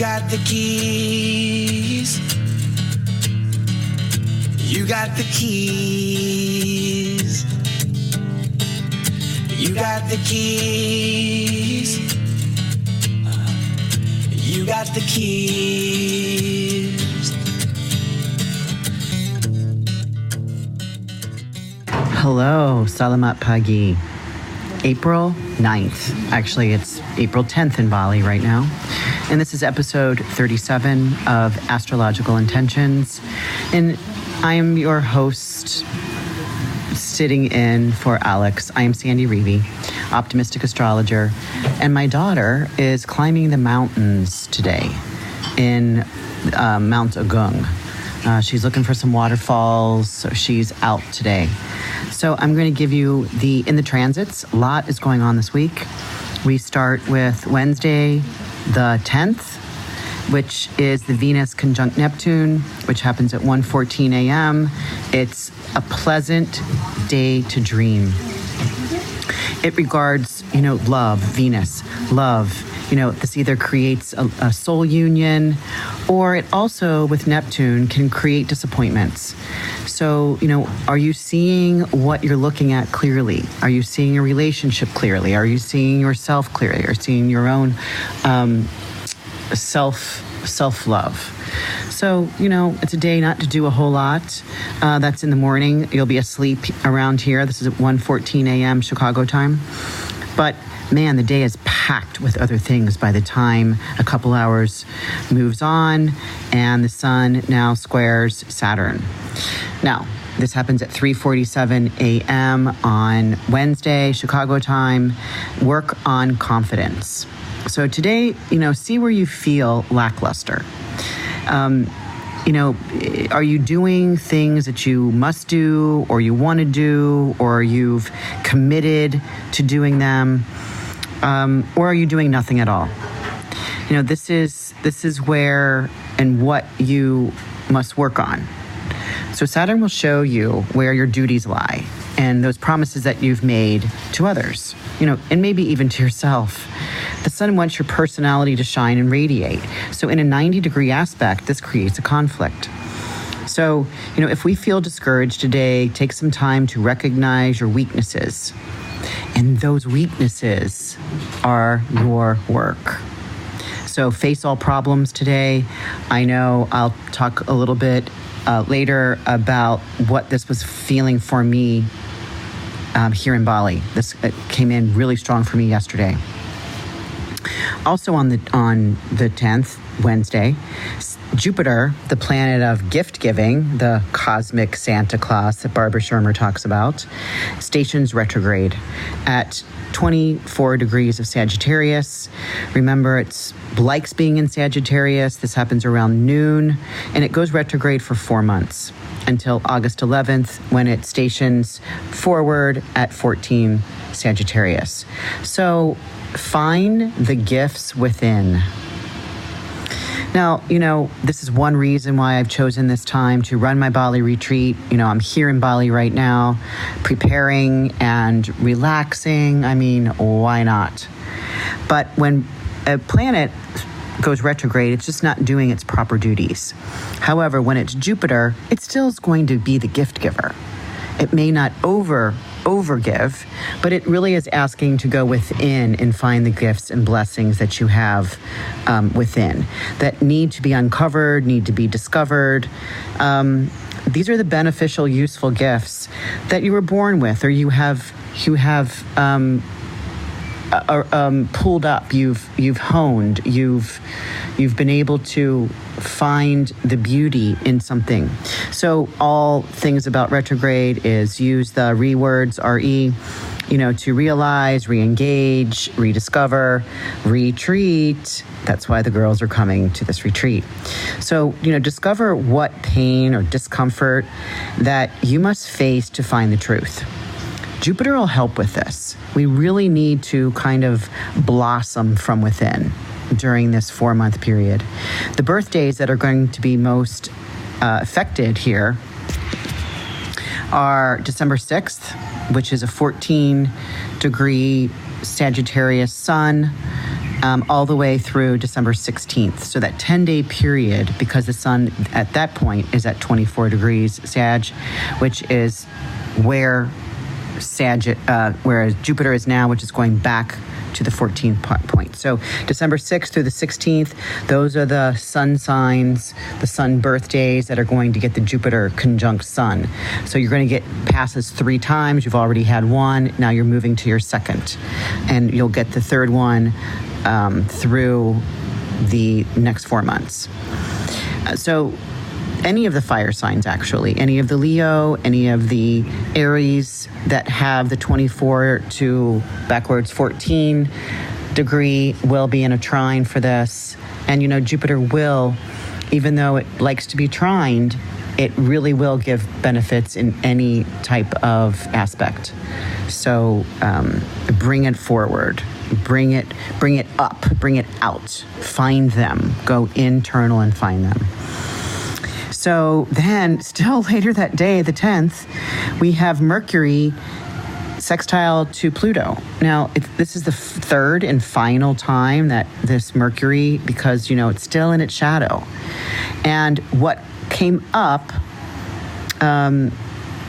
got the keys. You got the keys. You got the keys. You got the keys. Hello, Salamat Pagi. April 9th. Actually, it's April 10th in Bali right now. And this is episode 37 of Astrological Intentions. And I am your host, sitting in for Alex. I am Sandy Reevy, optimistic astrologer. And my daughter is climbing the mountains today in Mount Agung. She's looking for some waterfalls, so she's out today. So I'm going to give you in the transits. A lot is going on this week. We start with Wednesday, the 10th, which is the Venus conjunct Neptune, which happens at 1:14 a.m. It's a pleasant day to dream. It regards, love, Venus, love. This either creates a soul union, or it also, with Neptune, can create disappointments. So, are you seeing what you're looking at clearly? Are you seeing a relationship clearly? Are you seeing yourself clearly? Are you seeing your own self-love? So, it's a day not to do a whole lot. That's in the morning. You'll be asleep around here. This is at 1:14 a.m. Chicago time. But man, the day is packed with other things by the time a couple hours moves on and the sun now squares Saturn. Now, this happens at 3:47 a.m. on Wednesday, Chicago time. Work on confidence. So today, see where you feel lackluster. Are you doing things that you must do or you want to do, or you've committed to doing them? Or are you doing nothing at all? This is where and what you must work on. So Saturn will show you where your duties lie and those promises that you've made to others, and maybe even to yourself. The sun wants your personality to shine and radiate. So in a 90-degree aspect, this creates a conflict. So, if we feel discouraged today, take some time to recognize your weaknesses. And those weaknesses are your work. So face all problems today. I know I'll talk a little bit later about what this was feeling for me here in Bali. This came in really strong for me yesterday. Also on the 10th, Wednesday, Jupiter, the planet of gift giving, the cosmic Santa Claus that Barbara Shermer talks about, stations retrograde at 24 degrees of Sagittarius. Remember, it likes being in Sagittarius. This happens around noon, and it goes retrograde for 4 months until August 11th, when it stations forward at 14 Sagittarius. So find the gifts within. Now, this is one reason why I've chosen this time to run my Bali retreat. I'm here in Bali right now, preparing and relaxing. I mean, why not? But when a planet goes retrograde, it's just not doing its proper duties. However, when it's Jupiter, it still is going to be the gift giver. It may not overgive, but it really is asking to go within and find the gifts and blessings that you have within that need to be uncovered, need to be discovered. These are the beneficial, useful gifts that you were born with, or you have pulled up, you've honed, you've been able to find the beauty in something. So all things about retrograde is use the words, RE, to realize, re-engage, rediscover, retreat. That's why the girls are coming to this retreat. So, discover what pain or discomfort that you must face to find the truth. Jupiter will help with this. We really need to kind of blossom from within during this 4-month period. The birthdays that are going to be most affected here are December 6th, which is a 14-degree Sagittarius sun, all the way through December 16th. So that 10-day period, because the sun at that point is at 24 degrees Sag, which is where whereas Jupiter is now, which is going back to the 14th point. So December 6th through the 16th, those are the sun signs, the sun birthdays that are going to get the Jupiter conjunct sun. So you're going to get passes 3 times. You've already had one. Now you're moving to your second. And you'll get the third one through the next 4 months. So any of the fire signs, actually, any of the Leo, any of the Aries that have the 24 to backwards 14 degree will be in a trine for this. And, Jupiter will, even though it likes to be trined, it really will give benefits in any type of aspect. So bring it forward, bring it up, bring it out, find them, go internal and find them. So then, still later that day, the 10th, we have Mercury sextile to Pluto. Now, this is the third and final time that this Mercury, because, it's still in its shadow. And what came up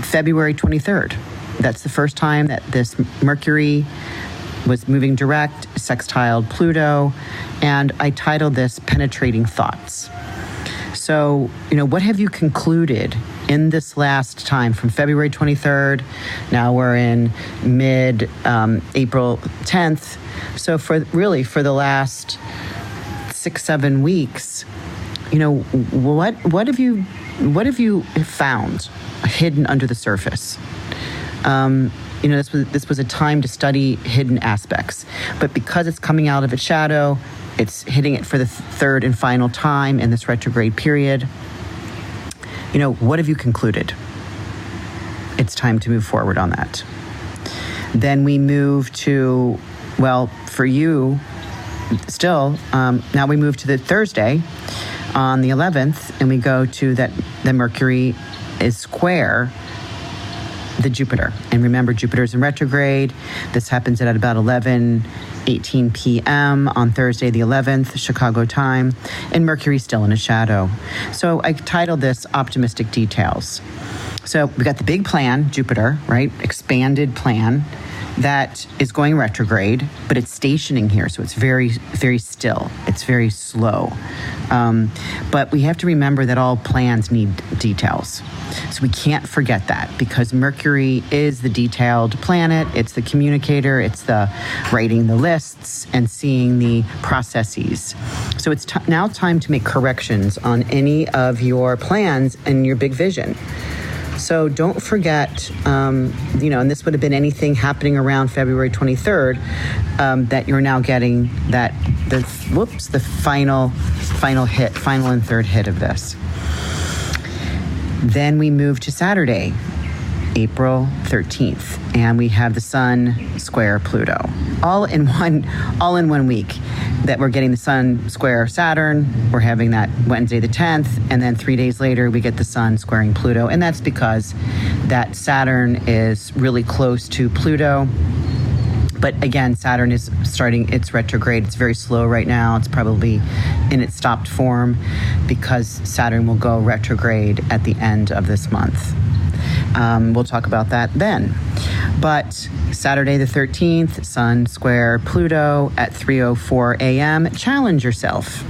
February 23rd, that's the first time that this Mercury was moving direct, sextiled Pluto, and I titled this Penetrating Thoughts. So, what have you concluded in this last time from February 23rd? Now we're in mid-April 10th. So for the last 6-7 weeks, what have you found hidden under the surface? This was a time to study hidden aspects, but because it's coming out of its shadow, it's hitting it for the third and final time in this retrograde period. What have you concluded? It's time to move forward on that. Then we move to, for you, still, now we move to the Thursday on the 11th, and we go to that the Mercury is square the Jupiter. And remember, Jupiter's in retrograde. This happens at about 11:18 p.m. on Thursday the 11th, Chicago time, and Mercury's still in a shadow. So I titled this Optimistic Details. So we got the big plan, Jupiter, right? Expanded plan that is going retrograde, but it's stationing here. So it's very, very still. It's very slow. But we have to remember that all plans need details. So we can't forget that, because Mercury is the detailed planet. It's the communicator. It's the writing the lists and seeing the processes. So it's now time to make corrections on any of your plans and your big vision. So don't forget, and this would have been anything happening around February 23rd, that you're now getting the final and third hit of this. Then we move to Saturday, April 13th, and we have the Sun square Pluto, all in one week. That we're getting the Sun square Saturn. We're having that Wednesday the 10th, and then 3 days later we get the Sun squaring Pluto, and that's because that Saturn is really close to Pluto. But again, Saturn is starting its retrograde. It's very slow right now. It's probably in its stopped form, because Saturn will go retrograde at the end of this month. We'll talk about that then. But Saturday the 13th, Sun square Pluto at 3:04 a.m. Challenge yourself.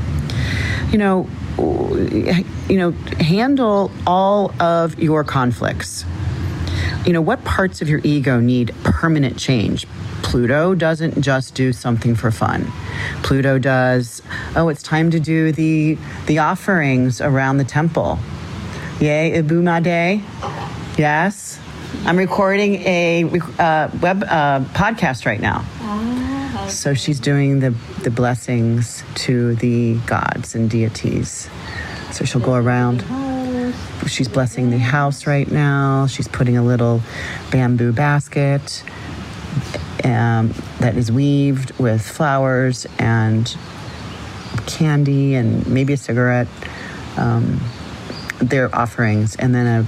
Handle all of your conflicts. What parts of your ego need permanent change? Pluto doesn't just do something for fun. Pluto does, it's time to do the offerings around the temple. Yay, Ibuma Day. Yes. I'm recording a web podcast right now. So she's doing the blessings to the gods and deities. So she'll go around. She's blessing the house right now. She's putting a little bamboo basket that is weaved with flowers and candy and maybe a cigarette. Their offerings, and then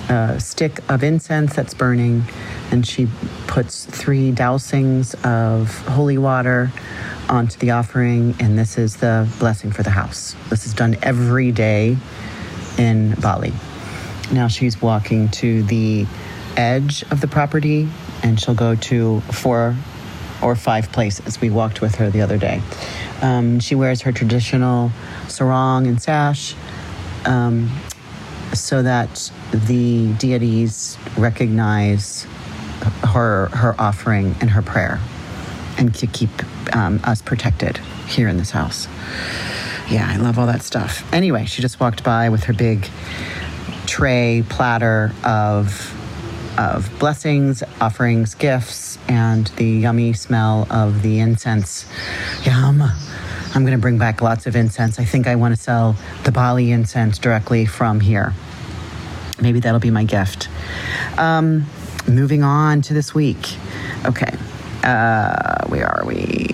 a stick of incense that's burning, and she puts 3 dousings of holy water onto the offering, and this is the blessing for the house. This is done every day in Bali. Now she's walking to the edge of the property, and she'll go to 4 or 5 places. We walked with her the other day. She wears her traditional sarong and sash so that the deities recognize her offering and her prayer, and to keep us protected here in this house. Yeah, I love all that stuff. Anyway, she just walked by with her big tray platter of blessings, offerings, gifts, and the yummy smell of the incense. Yum. I'm going to bring back lots of incense. I think I want to sell the Bali incense directly from here. Maybe that'll be my gift. Moving on to this week. Okay. Where are we?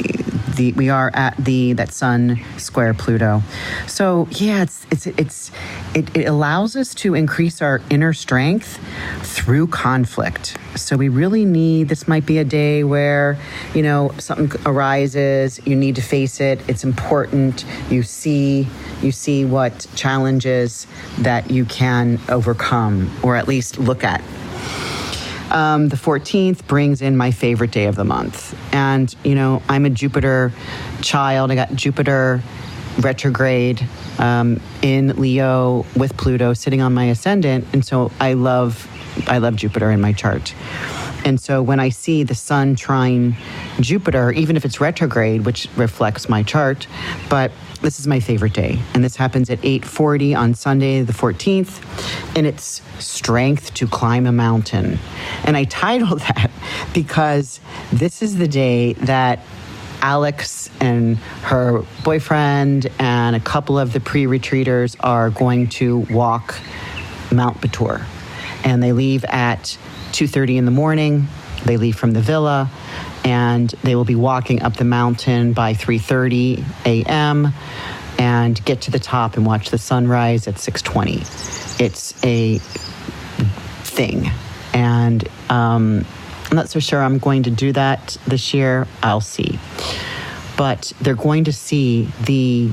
We are at that Sun square Pluto. So yeah, it allows us to increase our inner strength through conflict. So we really need, this might be a day where, something arises, you need to face it. It's important. You see what challenges that you can overcome, or at least look at. The 14th brings in my favorite day of the month. And, I'm a Jupiter child. I got Jupiter retrograde in Leo with Pluto sitting on my ascendant. And so I love Jupiter in my chart. And so when I see the Sun trine Jupiter, even if it's retrograde, which reflects my chart, but this is my favorite day. And this happens at 8:40 on Sunday, the 14th. And it's strength to climb a mountain. And I titled that because this is the day that Alex and her boyfriend and a couple of the pre-retreaters are going to walk Mount Batur. And they leave at 2:30 in the morning. They leave from the villa, and they will be walking up the mountain by 3:30 a.m. and get to the top and watch the sunrise at 6:20. It's a thing. And I'm not so sure I'm going to do that this year. I'll see. But they're going to see the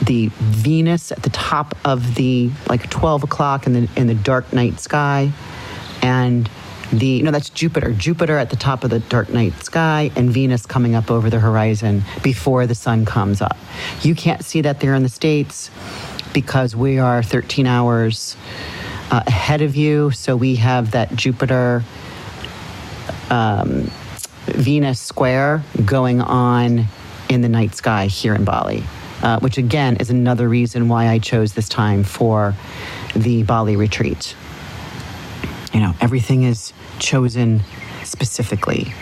Venus at the top of the 12 o'clock in the dark night sky, and that's Jupiter at the top of the dark night sky, and Venus coming up over the horizon before the sun comes up. You can't see that there in the States because we are 13 hours ahead of you. So we have that Jupiter Venus square going on in the night sky here in Bali, which again is another reason why I chose this time for the Bali retreat. Everything is chosen specifically.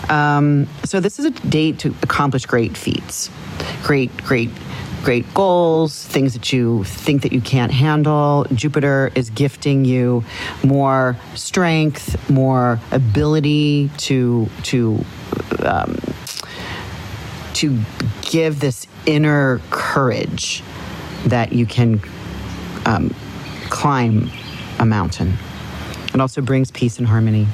So this is a day to accomplish great feats, great goals, things that you think that you can't handle. Jupiter is gifting you more strength, more ability to give this inner courage that you can climb a mountain. It also brings peace and harmony.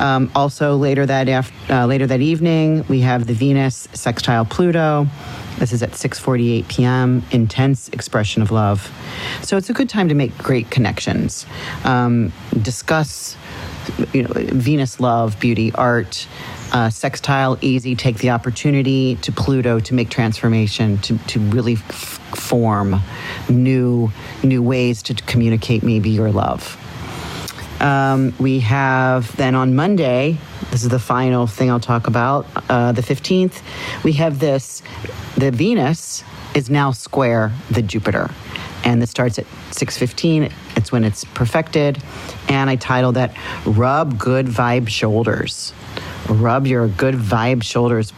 Also, later that evening, we have the Venus sextile Pluto. This is at 6:48 p.m. Intense expression of love. So it's a good time to make great connections. Discuss, Venus love, beauty, art. Sextile, easy. Take the opportunity to Pluto to make transformation, to really form new ways to communicate maybe your love. We have then on Monday, this is the final thing I'll talk about, the 15th, we have the Venus is now square the Jupiter. And this starts at 6:15. It's when it's perfected. And I titled that, Rub Good Vibe Shoulders. Rub your good vibe shoulders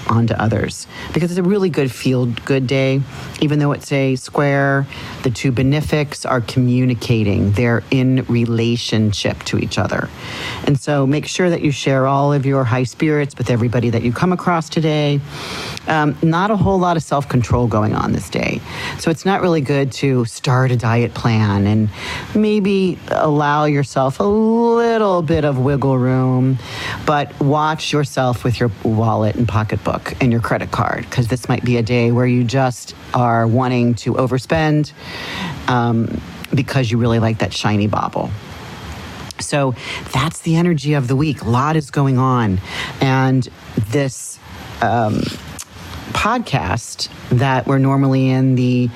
onto others, because it's a really good feel-good day. Even though it's a square, the two benefics are communicating. They're in relationship to each other. And so make sure that you share all of your high spirits with everybody that you come across today. Not a whole lot of self-control going on this day. So it's not really good to start a diet plan, and maybe allow yourself a little bit of wiggle room, but watch yourself with your wallet and pocketbook and your credit card, because this might be a day where you just are wanting to overspend because you really like that shiny bauble. So that's the energy of the week. A lot is going on. And this podcast that we're normally in the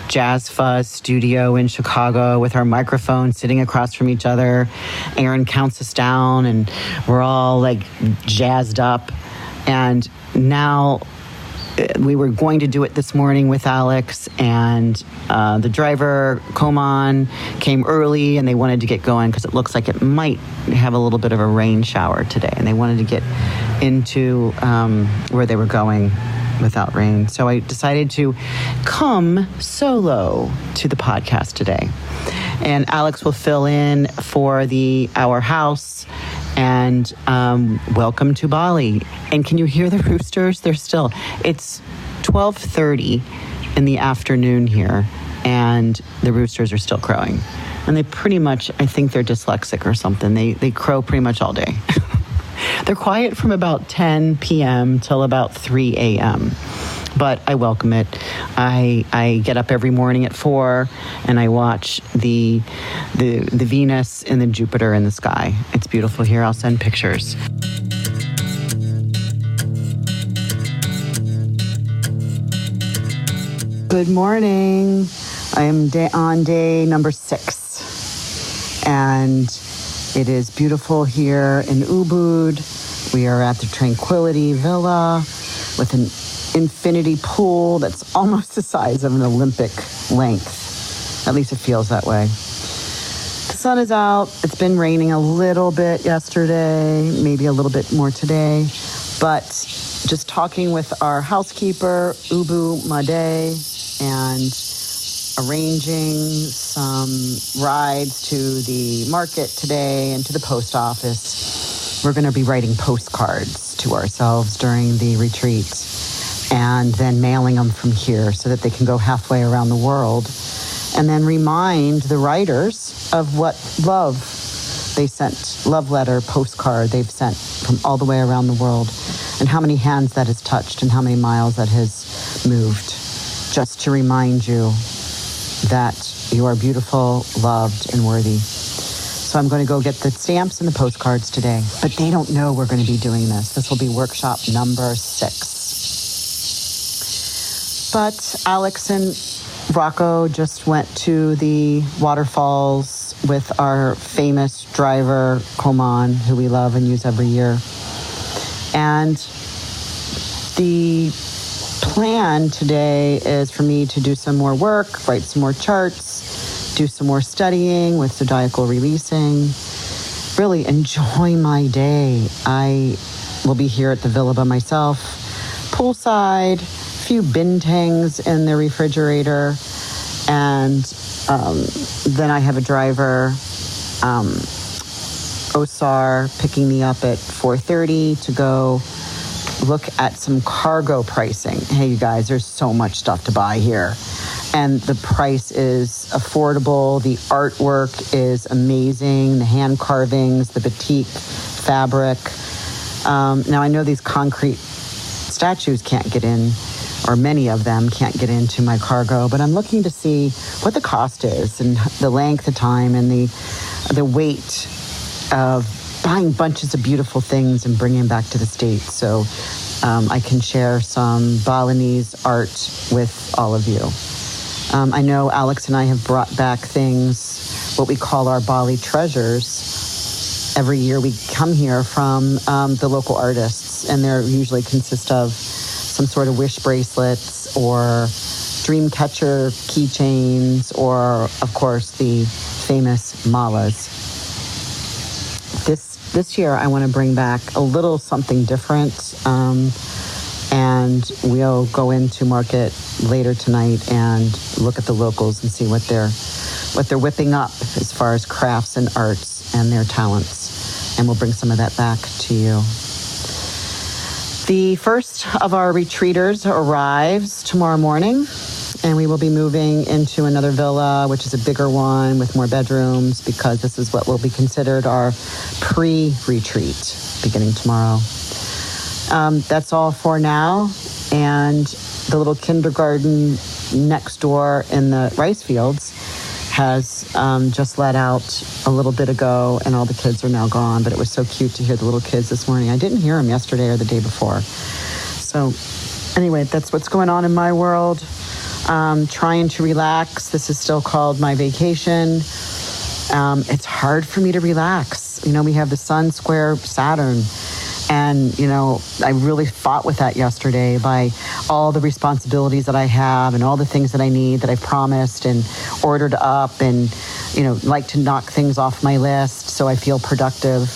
Jazz Fuzz studio in Chicago with our microphones sitting across from each other. Aaron counts us down and we're all like jazzed up. And now we were going to do it this morning with Alex, and the driver, Koman, came early and they wanted to get going because it looks like it might have a little bit of a rain shower today, and they wanted to get into where they were going without rain. So I decided to come solo to the podcast today. And Alex will fill in for our house. And welcome to Bali. And can you hear the roosters? It's 12:30 in the afternoon here, and the roosters are still crowing. And they pretty much, I think they're dyslexic or something. They crow pretty much all day. They're quiet from about 10 p.m. till about 3 a.m. But I welcome it. I get up every morning at 4 and I watch the Venus and the Jupiter in the sky. It's beautiful here. I'll send pictures. Good morning. I am on day number 6. And it is beautiful here in Ubud. We are at the Tranquility Villa with an infinity pool that's almost the size of an Olympic length. At least it feels that way. The sun is out. It's been raining a little bit yesterday, maybe a little bit more today. But just talking with our housekeeper, Ubu Made, and arranging some rides to the market today and to the post office. We're going to be writing postcards to ourselves during the retreat, and then mailing them from here so that they can go halfway around the world, and then remind the writers of what love they sent, love letter, postcard they've sent from all the way around the world, and how many hands that has touched and how many miles that has moved, just to remind you that you are beautiful, loved, and worthy. So I'm going to go get the stamps and the postcards today, but they don't know we're going to be doing this. This will be workshop number 6. But Alex and Rocco just went to the waterfalls with our famous driver, Koman, who we love and use every year. And the plan today is for me to do some more work, write some more charts, do some more studying with zodiacal releasing, really enjoy my day. I will be here at the villa by myself, poolside, few bintangs in the refrigerator, and then I have a driver, Osar, picking me up at 4:30 to go look at some cargo pricing. Hey, you guys, there's so much stuff to buy here, and the price is affordable. The artwork is amazing. The hand carvings, the batik fabric. Now I know these concrete statues can't get in, or many of them can't get into my cargo, but I'm looking to see what the cost is and the length of time and the weight of buying bunches of beautiful things and bringing them back to the States. So I can share some Balinese art with all of you. I know Alex and I have brought back things, what we call our Bali treasures. Every year we come here from the local artists, and they usually consist of some sort of wish bracelets or dream catcher keychains, or of course the famous malas. This year I want to bring back a little something different, and we'll go into market later tonight and look at the locals and see what they're whipping up as far as crafts and arts and their talents, and we'll bring some of that back to you. The first of our retreaters arrives tomorrow morning, and we will be moving into another villa, which is a bigger one with more bedrooms, because this is what will be considered our pre-retreat. beginning tomorrow. That's all for now. And the little kindergarten next door in the rice fields has just let out a little bit ago, and all the kids are now gone. But it was so cute to hear the little kids this morning. I didn't hear them yesterday or the day before. So anyway, that's what's going on in my world. Trying to relax. This is still called my vacation. It's hard for me to relax. We have the Sun square Saturn. And, I really fought with that yesterday by all the responsibilities that I have and all the things that I need that I've promised and ordered up and, like to knock things off my list so I feel productive.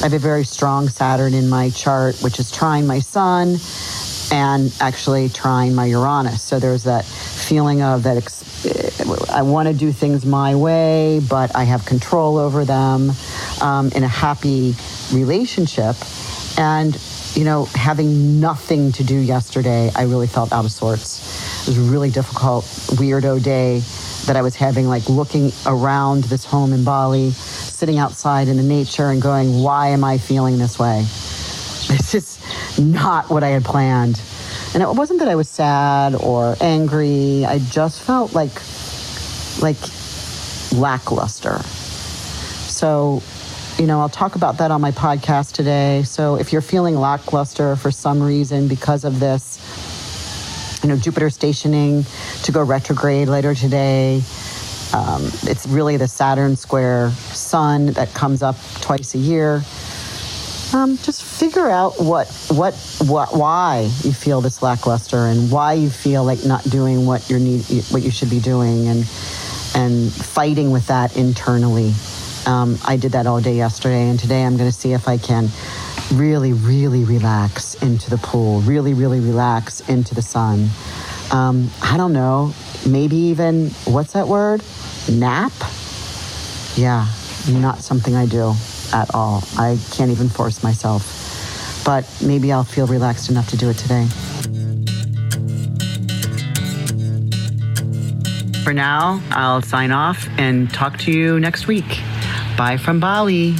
I have a very strong Saturn in my chart, which is trine my Sun and actually trine my Uranus. So there's that feeling of that I want to do things my way, but I have control over them in a happy relationship. And, having nothing to do yesterday, I really felt out of sorts. It was a really difficult, weirdo day that I was having, like looking around this home in Bali, sitting outside in the nature and going, why am I feeling this way? It's just not what I had planned. And it wasn't that I was sad or angry. I just felt like lackluster. So, I'll talk about that on my podcast today. So if you're feeling lackluster for some reason because of this, Jupiter stationing to go retrograde later today, it's really the Saturn square Sun that comes up twice a year. Just figure out why you feel this lackluster and why you feel like not doing what you should be doing and fighting with that internally. I did that all day yesterday, and today I'm going to see if I can really, really relax into the pool, really, really relax into the sun. I don't know, maybe even, what's that word? Nap? Yeah, not something I do at all. I can't even force myself, but maybe I'll feel relaxed enough to do it today. For now, I'll sign off and talk to you next week. Bye from Bali.